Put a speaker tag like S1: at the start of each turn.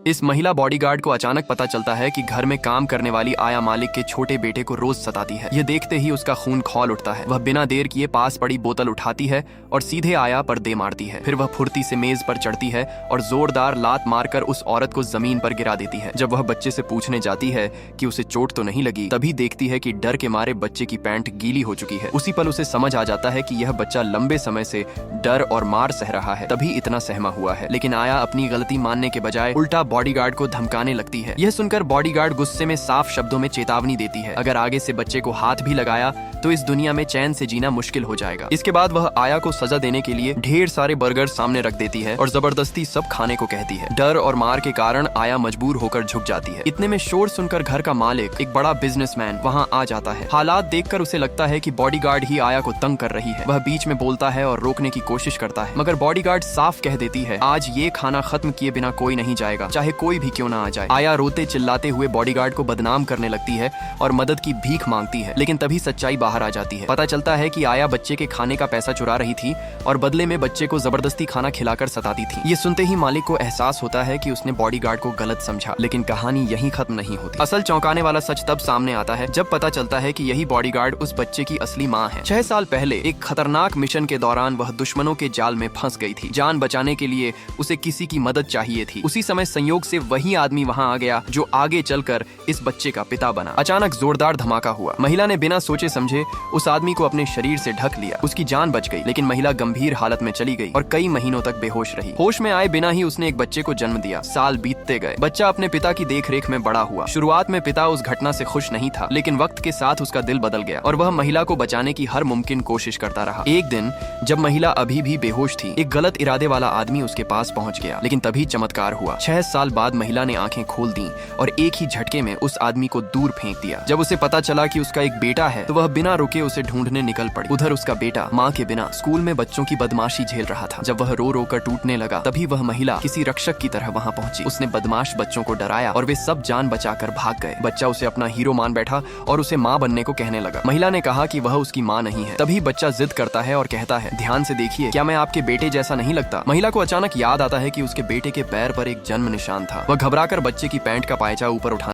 S1: इस महिला बॉडीगार्ड को अचानक पता चलता है कि घर में काम करने वाली आया मालिक के छोटे बेटे को रोज सताती है। ये देखते ही उसका खून खौल उठता है। वह बिना देर किए पास पड़ी बोतल उठाती है और सीधे आया पर दे मारती है। फिर वह फुर्ती से मेज पर चढ़ती है और जोरदार लात मारकर उस औरत को जमीन पर गिरा देती है। जब वह बच्चे से पूछने जाती है कि उसे चोट तो नहीं लगी, तभी देखती है कि डर के मारे बच्चे की पैंट गीली हो चुकी है। उसी पल उसे समझ आ जाता है कि यह बच्चा लंबे समय से डर और मार सह रहा है, तभी इतना सहमा हुआ है। लेकिन आया अपनी गलती मानने के बजाय उल्टा बॉडीगार्ड को धमकाने लगती है। यह सुनकर बॉडीगार्ड गुस्से में साफ शब्दों में चेतावनी देती है, अगर आगे से बच्चे को हाथ भी लगाया तो इस दुनिया में चैन से जीना मुश्किल हो जाएगा। इसके बाद वह आया को सजा देने के लिए ढेर सारे बर्गर सामने रख देती है और जबरदस्ती सब खाने को कहती है। डर और मार के कारण आया मजबूर होकर झुक जाती है। इतने में शोर सुनकर घर का मालिक, एक बड़ा बिजनेसमैन, वहां आ जाता है। हालात देखकर उसे लगता है कि बॉडीगार्ड ही आया को तंग कर रही है। वह बीच में बोलता है और रोकने की कोशिश करता है, मगर बॉडीगार्ड साफ कह देती है, आज ये खाना खत्म किए बिना कोई नहीं जाएगा, चाहे कोई भी क्यों ना आ जाए। आया रोते चिल्लाते हुए बॉडीगार्ड को बदनाम करने लगती है और मदद की भीख मांगती है। लेकिन तभी सच्चाई बाहर आ जाती है। पता चलता है कि आया बच्चे के खाने का पैसा चुरा रही थी और बदले में बच्चे को जबरदस्ती खाना खिलाकर सताती थी। ये सुनते ही मालिक को एहसास होता है कि उसने बॉडीगार्ड को गलत समझा। लेकिन कहानी यहीं खत्म नहीं होती। असल चौंकाने वाला सच तब सामने आता है जब पता चलता है कि यही बॉडीगार्ड उस बच्चे की असली माँ है। 6 साल पहले एक खतरनाक मिशन के दौरान वह दुश्मनों के जाल में फंस गई थी। जान बचाने के लिए उसे किसी की मदद चाहिए थी। उसी समय संयोग से वही आदमी वहां आ गया जो आगे चलकर इस बच्चे का पिता बना। अचानक जोरदार धमाका हुआ। महिला ने बिना सोचे समझे उस आदमी को अपने शरीर से ढक लिया। उसकी जान बच गई, लेकिन महिला गंभीर हालत में चली गई और कई महीनों तक बेहोश रही। होश में आए बिना ही उसने एक बच्चे को जन्म दिया। साल बीतते गए। बच्चा अपने पिता की देखरेख में बड़ा हुआ। शुरुआत में पिता उस घटना से खुश नहीं था, लेकिन वक्त के साथ उसका दिल बदल गया और वह महिला को बचाने की हर मुमकिन कोशिश करता रहा। एक दिन जब महिला अभी भी बेहोश थी, एक गलत इरादे वाला आदमी उसके पास पहुंच गया। लेकिन तभी चमत्कार हुआ। 6 साल बाद महिला ने आंखें खोल दी और एक ही झटके में उस आदमी को दूर फेंक दिया। जब उसे पता चला कि उसका एक बेटा है तो वह बिना रुके उसे ढूंढने निकल पड़ी। उधर उसका बेटा माँ के बिना स्कूल में बच्चों की बदमाशी झेल रहा था। जब वह रो रो कर टूटने लगा, तभी वह महिला किसी रक्षक की तरह वहां पहुंची। उसने बदमाश बच्चों को डराया और वे सब जान बचाकर भाग गए। बच्चा उसे अपना हीरो मान बैठा और उसे माँ बनने को कहने लगा। महिला ने कहा कि वह उसकी माँ नहीं है। तभी बच्चा जिद करता है और कहता है, ध्यान से देखिए, क्या मैं आपके बेटे जैसा नहीं लगता? महिला को अचानक याद आता है कि उसके बेटे के पैर पर एक जन्म निशान था। वह घबराकर बच्चे की पैंट का पायचा ऊपर उठा